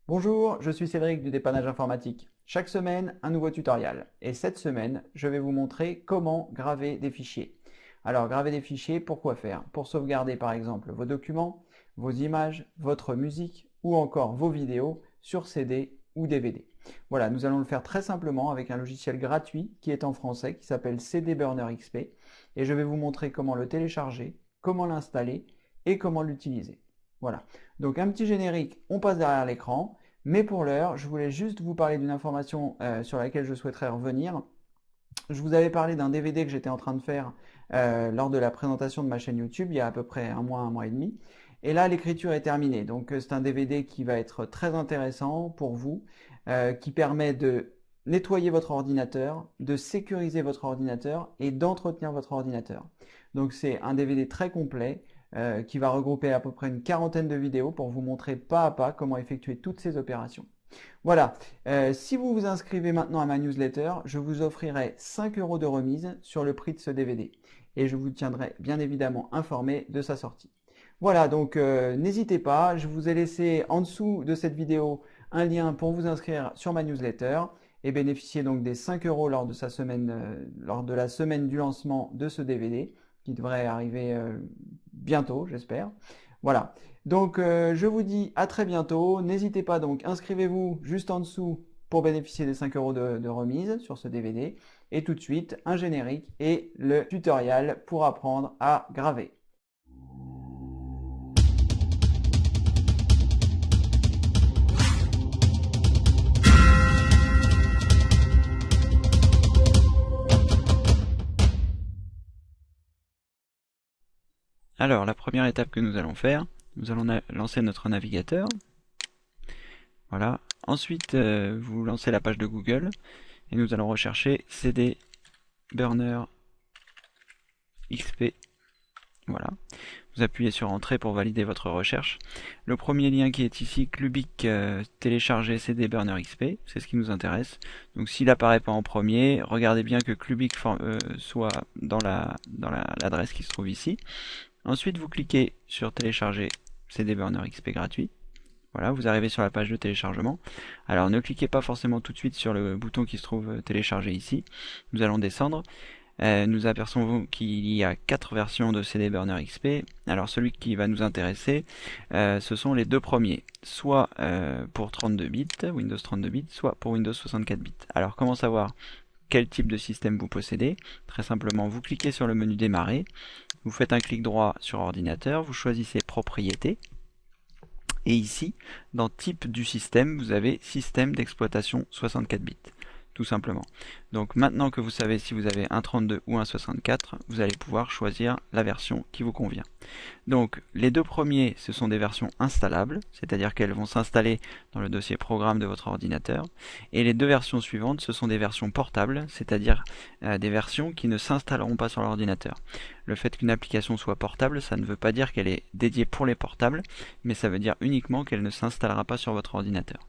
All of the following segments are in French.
Bonjour, je suis Cédric du dépannage informatique. Chaque semaine, un nouveau tutoriel. Et cette semaine, je vais vous montrer comment graver des fichiers. Alors, graver des fichiers, pourquoi faire? Pour sauvegarder par exemple vos documents, vos images, votre musique ou encore vos vidéos sur CD ou DVD. Voilà, nous allons le faire très simplement avec un logiciel gratuit qui est en français, qui s'appelle CD Burner XP. Et je vais vous montrer comment le télécharger, comment l'installer et comment l'utiliser. Voilà. Donc un petit générique, on passe derrière l'écran. Mais pour l'heure, je voulais juste vous parler d'une information sur laquelle je souhaiterais revenir. Je vous avais parlé d'un DVD que j'étais en train de faire lors de la présentation de ma chaîne YouTube, il y a à peu près un mois et demi. Et là, l'écriture est terminée. Donc c'est un DVD qui va être très intéressant pour vous, qui permet de nettoyer votre ordinateur, de sécuriser votre ordinateur et d'entretenir votre ordinateur. Donc c'est un DVD très complet qui va regrouper à peu près une quarantaine de vidéos pour vous montrer pas à pas comment effectuer toutes ces opérations. Voilà. Si vous vous inscrivez maintenant à ma newsletter, je vous offrirai 5 euros de remise sur le prix de ce DVD. Et je vous tiendrai bien évidemment informé de sa sortie. Voilà, donc n'hésitez pas, je vous ai laissé en dessous de cette vidéo un lien pour vous inscrire sur ma newsletter et bénéficier donc des 5 euros lors de sa semaine, lors de la semaine du lancement de ce DVD qui devrait arriver bientôt, j'espère. Voilà. Donc je vous dis à très bientôt. N'hésitez pas donc, inscrivez-vous juste en dessous pour bénéficier des 5 euros de remise sur ce DVD. Et tout de suite, un générique et le tutoriel pour apprendre à graver. Alors, la première étape que nous allons faire, nous allons lancer notre navigateur. Voilà. Ensuite, vous lancez la page de Google et nous allons rechercher CD Burner XP. Voilà. Vous appuyez sur Entrée pour valider votre recherche. Le premier lien qui est ici, Clubic télécharger CD Burner XP, c'est ce qui nous intéresse. Donc s'il apparaît pas en premier, regardez bien que Clubic soit dans l'adresse qui se trouve ici. Ensuite, vous cliquez sur télécharger CD Burner XP gratuit. Voilà, vous arrivez sur la page de téléchargement. Alors ne cliquez pas forcément tout de suite sur le bouton qui se trouve télécharger ici. Nous allons descendre. Nous apercevons qu'il y a 4 versions de CD Burner XP. Alors celui qui va nous intéresser, ce sont les deux premiers. Soit pour 32 bits, Windows 32 bits, soit pour Windows 64 bits. Alors comment savoir quel type de système vous possédez? Très simplement, vous cliquez sur le menu démarrer. Vous faites un clic droit sur ordinateur, vous choisissez propriétés. Et ici, dans type du système, vous avez système d'exploitation 64 bits. Tout simplement. Donc maintenant que vous savez si vous avez un 32 ou un 64, vous allez pouvoir choisir la version qui vous convient. Donc les deux premiers, ce sont des versions installables, c'est-à-dire qu'elles vont s'installer dans le dossier programme de votre ordinateur. Et les deux versions suivantes, ce sont des versions portables, c'est-à-dire des versions qui ne s'installeront pas sur l'ordinateur. Le fait qu'une application soit portable, ça ne veut pas dire qu'elle est dédiée pour les portables, mais ça veut dire uniquement qu'elle ne s'installera pas sur votre ordinateur.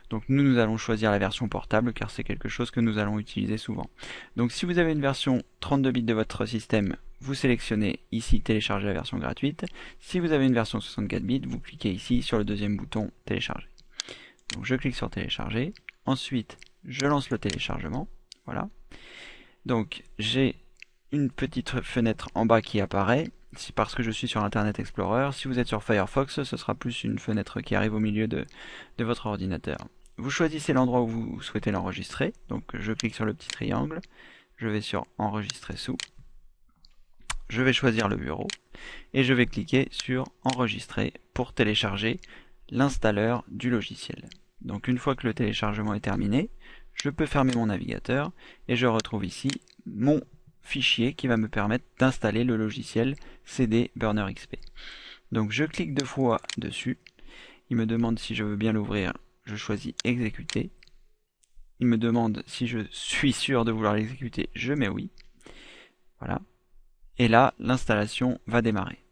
Donc nous allons choisir la version portable car c'est quelque chose que nous allons utiliser souvent. Donc si vous avez une version 32 bits de votre système, vous sélectionnez ici télécharger la version gratuite. Si vous avez une version 64 bits, vous cliquez ici sur le deuxième bouton télécharger. Donc je clique sur télécharger. Ensuite, je lance le téléchargement. Voilà. Donc j'ai une petite fenêtre en bas qui apparaît. C'est parce que je suis sur Internet Explorer. Si vous êtes sur Firefox, ce sera plus une fenêtre qui arrive au milieu de votre ordinateur. Vous choisissez l'endroit où vous souhaitez l'enregistrer. Donc je clique sur le petit triangle. Je vais sur enregistrer sous. Je vais choisir le bureau et je vais cliquer sur enregistrer pour télécharger l'installeur du logiciel. Donc une fois que le téléchargement est terminé, je peux fermer mon navigateur et je retrouve ici mon fichier qui va me permettre d'installer le logiciel CD Burner XP. Donc je clique deux fois dessus, il me demande si je veux bien l'ouvrir, je choisis exécuter. Il me demande si je suis sûr de vouloir l'exécuter, je mets oui. Voilà. Et là, l'installation va démarrer.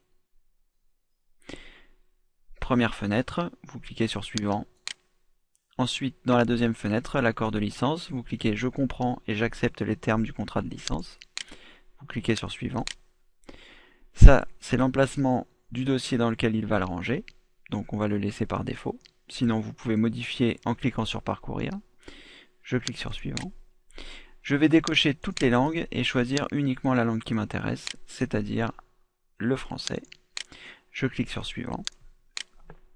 Première fenêtre, vous cliquez sur suivant. Ensuite, dans la deuxième fenêtre, l'accord de licence, vous cliquez je comprends et j'accepte les termes du contrat de licence. Vous cliquez sur suivant. Ça, c'est l'emplacement du dossier dans lequel il va le ranger. Donc on va le laisser par défaut. Sinon, vous pouvez modifier en cliquant sur Parcourir. Je clique sur Suivant. Je vais décocher toutes les langues et choisir uniquement la langue qui m'intéresse, c'est-à-dire le français. Je clique sur Suivant.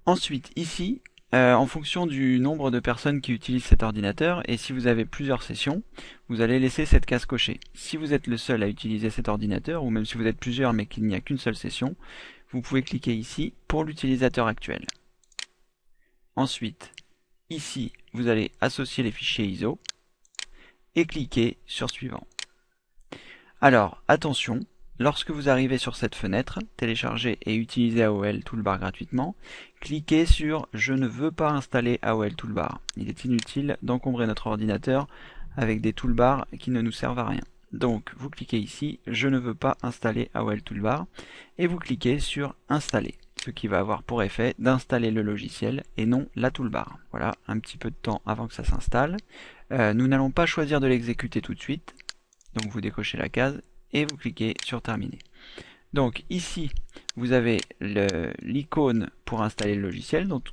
Ensuite, ici, en fonction du nombre de personnes qui utilisent cet ordinateur, et si vous avez plusieurs sessions, vous allez laisser cette case cochée. Si vous êtes le seul à utiliser cet ordinateur, ou même si vous êtes plusieurs mais qu'il n'y a qu'une seule session, vous pouvez cliquer ici pour l'utilisateur actuel. Ensuite, ici, vous allez associer les fichiers ISO et cliquer sur Suivant. Alors, attention, lorsque vous arrivez sur cette fenêtre, télécharger et utiliser AOL Toolbar gratuitement, cliquez sur Je ne veux pas installer AOL Toolbar. Il est inutile d'encombrer notre ordinateur avec des toolbars qui ne nous servent à rien. Donc, vous cliquez ici Je ne veux pas installer AOL Toolbar et vous cliquez sur Installer, ce qui va avoir pour effet d'installer le logiciel et non la toolbar. Voilà, un petit peu de temps avant que ça s'installe. Nous n'allons pas choisir de l'exécuter tout de suite, donc vous décochez la case et vous cliquez sur Terminer. Donc ici, vous avez l'icône pour installer le logiciel, donc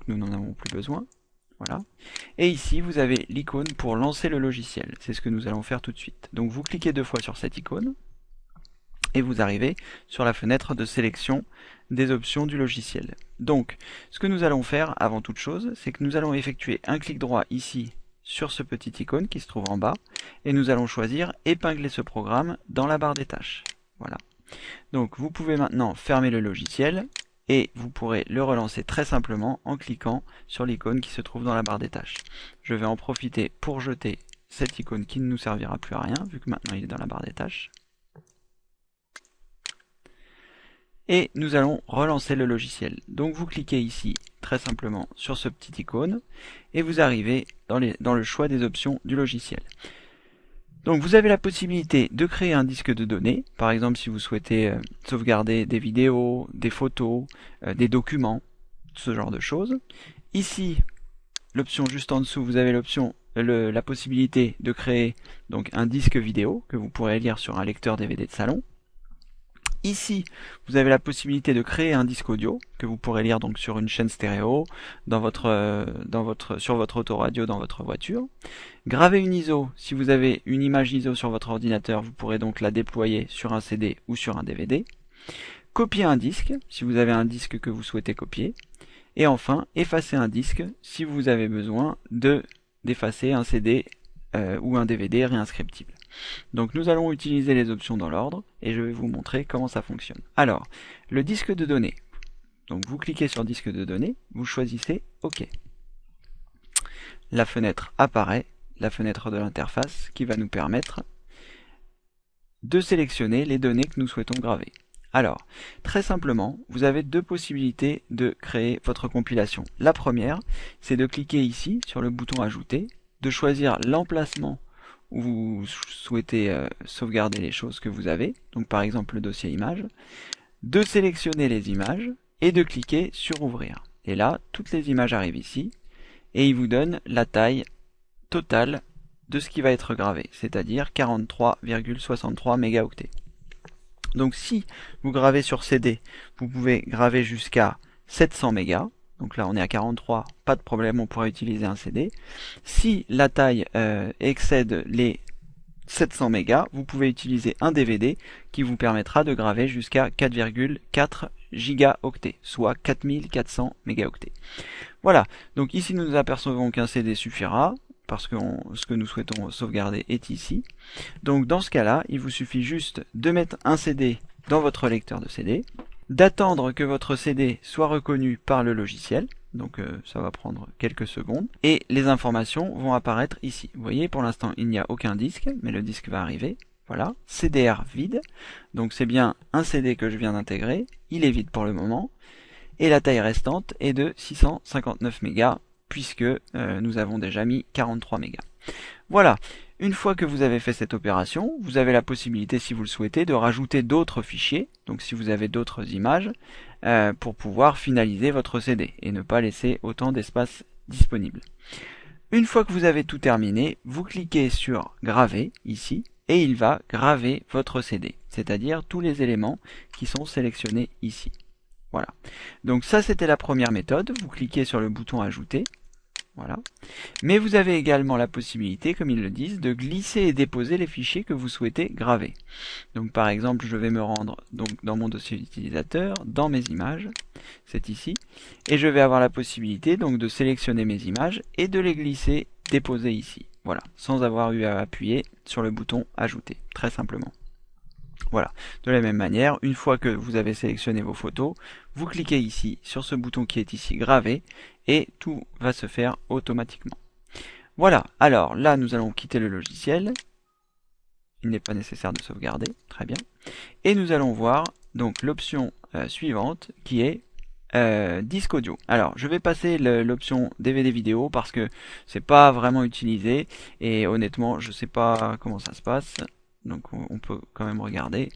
nous n'en avons plus besoin. Voilà. Et ici, vous avez l'icône pour lancer le logiciel. C'est ce que nous allons faire tout de suite. Donc vous cliquez 2 fois sur cette icône et vous arrivez sur la fenêtre de sélection des options du logiciel. Donc, ce que nous allons faire avant toute chose, c'est que nous allons effectuer un clic droit ici sur ce petit icône qui se trouve en bas et nous allons choisir épingler ce programme dans la barre des tâches. Voilà. Donc vous pouvez maintenant fermer le logiciel et vous pourrez le relancer très simplement en cliquant sur l'icône qui se trouve dans la barre des tâches. Je vais en profiter pour jeter cette icône qui ne nous servira plus à rien vu que maintenant il est dans la barre des tâches. Et nous allons relancer le logiciel. Donc vous cliquez ici très simplement sur ce petit icône et vous arrivez dans le choix des options du logiciel. Donc vous avez la possibilité de créer un disque de données, par exemple si vous souhaitez sauvegarder des vidéos, des photos, des documents, ce genre de choses. Ici, l'option juste en dessous, vous avez la possibilité de créer donc un disque vidéo que vous pourrez lire sur un lecteur DVD de salon. Ici, vous avez la possibilité de créer un disque audio que vous pourrez lire donc sur une chaîne stéréo, sur votre autoradio dans votre voiture. Graver une ISO, si vous avez une image ISO sur votre ordinateur, vous pourrez donc la déployer sur un CD ou sur un DVD. Copier un disque, si vous avez un disque que vous souhaitez copier. Et enfin, effacer un disque, si vous avez besoin d'effacer un CD ou un DVD réinscriptible. Donc nous allons utiliser les options dans l'ordre et je vais vous montrer comment ça fonctionne. Alors, le disque de données. Donc vous cliquez sur disque de données, vous choisissez OK. La fenêtre apparaît, la fenêtre de l'interface qui va nous permettre de sélectionner les données que nous souhaitons graver. Alors, très simplement, vous avez 2 possibilités de créer votre compilation. La première, c'est de cliquer ici sur le bouton Ajouter, de choisir l'emplacement où vous souhaitez sauvegarder les choses que vous avez, donc par exemple le dossier images, de sélectionner les images et de cliquer sur Ouvrir. Et là, toutes les images arrivent ici et il vous donne la taille totale de ce qui va être gravé, c'est-à-dire 43,63 mégaoctets. Donc si vous gravez sur CD, vous pouvez graver jusqu'à 700 mégas. Donc là on est à 43, pas de problème, on pourra utiliser un CD. Si la taille excède les 700 mégas, vous pouvez utiliser un DVD qui vous permettra de graver jusqu'à 4,4 gigaoctets, soit 4400 mégaoctets. Voilà, donc ici nous nous apercevons qu'un CD suffira, parce que ce que nous souhaitons sauvegarder est ici. Donc dans ce cas-là, il vous suffit juste de mettre un CD dans votre lecteur de CD, d'attendre que votre CD soit reconnu par le logiciel, donc ça va prendre quelques secondes, et les informations vont apparaître ici. Vous voyez, pour l'instant il n'y a aucun disque, mais le disque va arriver. Voilà, CDR vide, donc c'est bien un CD que je viens d'intégrer, il est vide pour le moment, et la taille restante est de 659 mégas, puisque nous avons déjà mis 43 mégas. Voilà, une fois que vous avez fait cette opération, vous avez la possibilité, si vous le souhaitez, de rajouter d'autres fichiers, donc si vous avez d'autres images, pour pouvoir finaliser votre CD et ne pas laisser autant d'espace disponible. Une fois que vous avez tout terminé, vous cliquez sur Graver, ici, et il va graver votre CD, c'est-à-dire tous les éléments qui sont sélectionnés ici. Voilà. Donc ça, c'était la première méthode. Vous cliquez sur le bouton ajouter. Voilà. Mais vous avez également la possibilité, comme ils le disent, de glisser et déposer les fichiers que vous souhaitez graver. Donc par exemple, je vais me rendre donc dans mon dossier utilisateur, dans mes images, c'est ici, et je vais avoir la possibilité donc de sélectionner mes images et de les glisser, déposer ici. Voilà, sans avoir eu à appuyer sur le bouton ajouter, très simplement. Voilà, de la même manière, une fois que vous avez sélectionné vos photos, vous cliquez ici sur ce bouton qui est ici gravé et tout va se faire automatiquement. Voilà, alors là nous allons quitter le logiciel. Il n'est pas nécessaire de sauvegarder, très bien. Et nous allons voir donc l'option suivante qui est disque audio. Alors je vais passer l'option DVD vidéo parce que c'est pas vraiment utilisé et honnêtement je sais pas comment ça se passe. Donc on peut quand même regarder.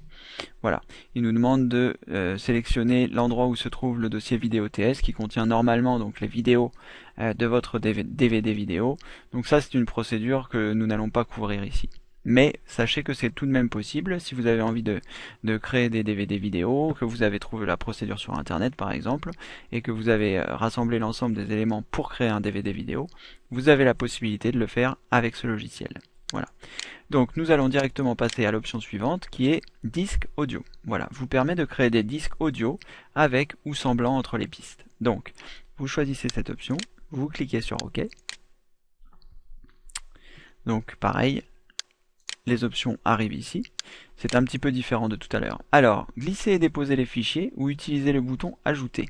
Voilà, il nous demande de sélectionner l'endroit où se trouve le dossier vidéo TS qui contient normalement donc les vidéos de votre DVD vidéo. Donc ça c'est une procédure que nous n'allons pas couvrir ici. Mais sachez que c'est tout de même possible si vous avez envie de créer des DVD vidéo, que vous avez trouvé la procédure sur internet par exemple, et que vous avez rassemblé l'ensemble des éléments pour créer un DVD vidéo, vous avez la possibilité de le faire avec ce logiciel. Voilà. Donc nous allons directement passer à l'option suivante qui est disque audio. Voilà, vous permet de créer des disques audio avec ou semblant entre les pistes. Donc vous choisissez cette option, vous cliquez sur OK. Donc pareil, les options arrivent ici. C'est un petit peu différent de tout à l'heure. Alors, glisser et déposer les fichiers ou utiliser le bouton ajouter.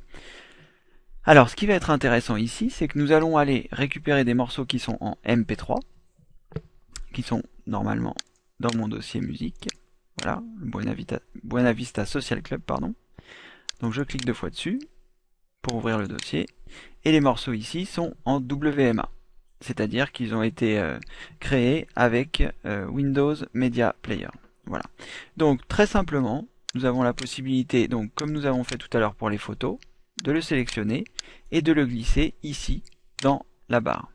Alors, ce qui va être intéressant ici, c'est que nous allons aller récupérer des morceaux qui sont en MP3, qui sont normalement dans mon dossier musique. Voilà, le Buena Vista Social Club, pardon. Donc je clique deux fois dessus pour ouvrir le dossier. Et les morceaux ici sont en WMA. C'est-à-dire qu'ils ont été créés avec Windows Media Player. Voilà. Donc très simplement, nous avons la possibilité, donc comme nous avons fait tout à l'heure pour les photos, de le sélectionner et de le glisser ici dans la barre.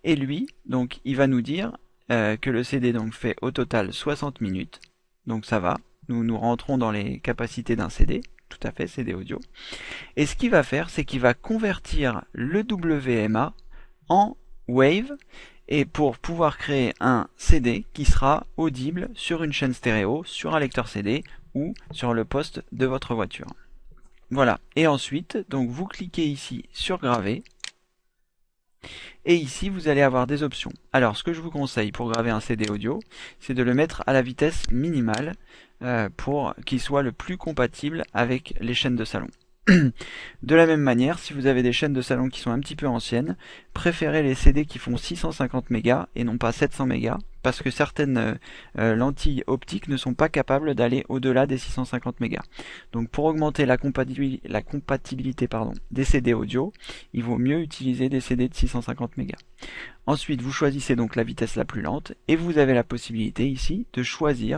Et lui, donc, il va nous dire que le CD donc fait au total 60 minutes. Donc ça va. Nous rentrons dans les capacités d'un CD. Tout à fait, CD audio. Et ce qu'il va faire, c'est qu'il va convertir le WMA en Wave et pour pouvoir créer un CD qui sera audible sur une chaîne stéréo, sur un lecteur CD ou sur le poste de votre voiture. Voilà. Et ensuite, donc vous cliquez ici sur graver. Et ici, vous allez avoir des options. Alors, ce que je vous conseille pour graver un CD audio, c'est de le mettre à la vitesse minimale pour qu'il soit le plus compatible avec les chaînes de salon. De la même manière, si vous avez des chaînes de salon qui sont un petit peu anciennes, préférez les CD qui font 650 mégas et non pas 700 mégas, parce que certaines lentilles optiques ne sont pas capables d'aller au-delà des 650 mégas. Donc pour augmenter la compatibilité des CD audio, il vaut mieux utiliser des CD de 650 mégas. Ensuite, vous choisissez donc la vitesse la plus lente et vous avez la possibilité ici de choisir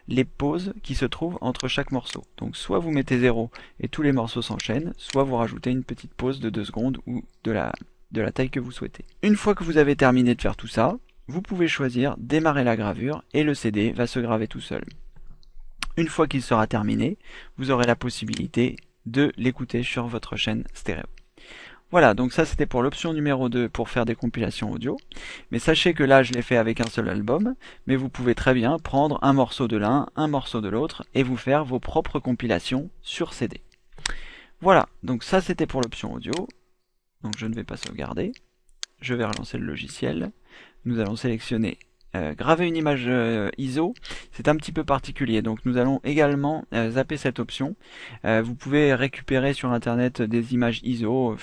les pauses qui se trouvent entre chaque morceau. Donc soit vous mettez 0 et tous les morceaux s'enchaînent, soit vous rajoutez une petite pause de 2 secondes ou de la taille que vous souhaitez. Une fois que vous avez terminé de faire tout ça, vous pouvez choisir démarrer la gravure et le CD va se graver tout seul. Une fois qu'il sera terminé, vous aurez la possibilité de l'écouter sur votre chaîne stéréo. Voilà, donc ça c'était pour l'option numéro 2 pour faire des compilations audio. Mais sachez que là je l'ai fait avec un seul album, mais vous pouvez très bien prendre un morceau de l'un, un morceau de l'autre, et vous faire vos propres compilations sur CD. Voilà, donc ça c'était pour l'option audio. Donc je ne vais pas sauvegarder. Je vais relancer le logiciel. Nous allons sélectionner graver une image ISO, c'est un petit peu particulier, donc nous allons également zapper cette option. Vous pouvez récupérer sur internet des images ISO,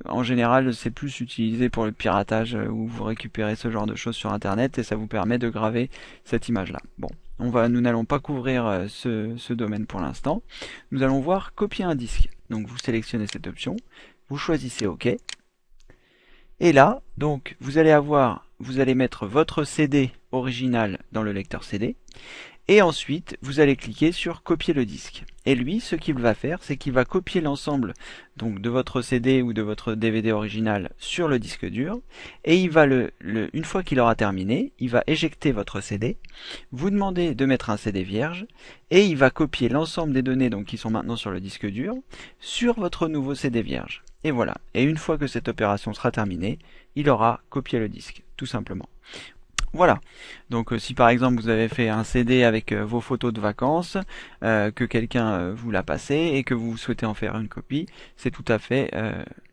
en général c'est plus utilisé pour le piratage où vous récupérez ce genre de choses sur internet et ça vous permet de graver cette image là. Bon, nous n'allons pas couvrir ce domaine pour l'instant. Nous allons voir copier un disque. Donc vous sélectionnez cette option, vous choisissez OK. Et là, donc, vous allez mettre votre CD original dans le lecteur CD, Et ensuite, vous allez cliquer sur copier le disque. Et lui, ce qu'il va faire, c'est qu'il va copier l'ensemble donc de votre CD ou de votre DVD original sur le disque dur. Et il va une fois qu'il aura terminé, il va éjecter votre CD, vous demander de mettre un CD vierge, et il va copier l'ensemble des données donc qui sont maintenant sur le disque dur sur votre nouveau CD vierge. Et voilà. Et une fois que cette opération sera terminée, il aura copié le disque, tout simplement. Voilà, donc si par exemple vous avez fait un CD avec vos photos de vacances, que quelqu'un vous l'a passé et que vous souhaitez en faire une copie, c'est tout à fait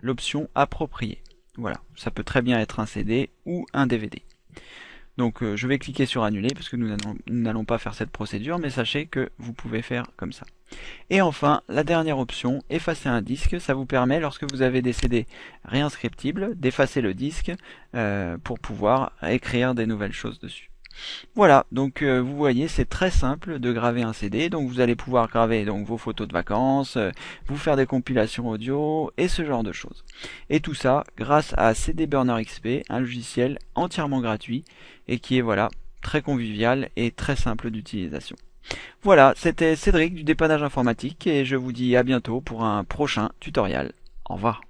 l'option appropriée. Voilà, ça peut très bien être un CD ou un DVD. Donc je vais cliquer sur annuler parce que nous n'allons pas faire cette procédure, mais sachez que vous pouvez faire comme ça. Et enfin, la dernière option, effacer un disque, ça vous permet, lorsque vous avez des CD réinscriptibles, d'effacer le disque pour pouvoir écrire des nouvelles choses dessus. Voilà, donc vous voyez, c'est très simple de graver un CD, donc vous allez pouvoir graver donc vos photos de vacances, vous faire des compilations audio et ce genre de choses. Et tout ça grâce à CD Burner XP, un logiciel entièrement gratuit et qui est voilà, très convivial et très simple d'utilisation. Voilà, c'était Cédric du dépannage informatique et je vous dis à bientôt pour un prochain tutoriel. Au revoir.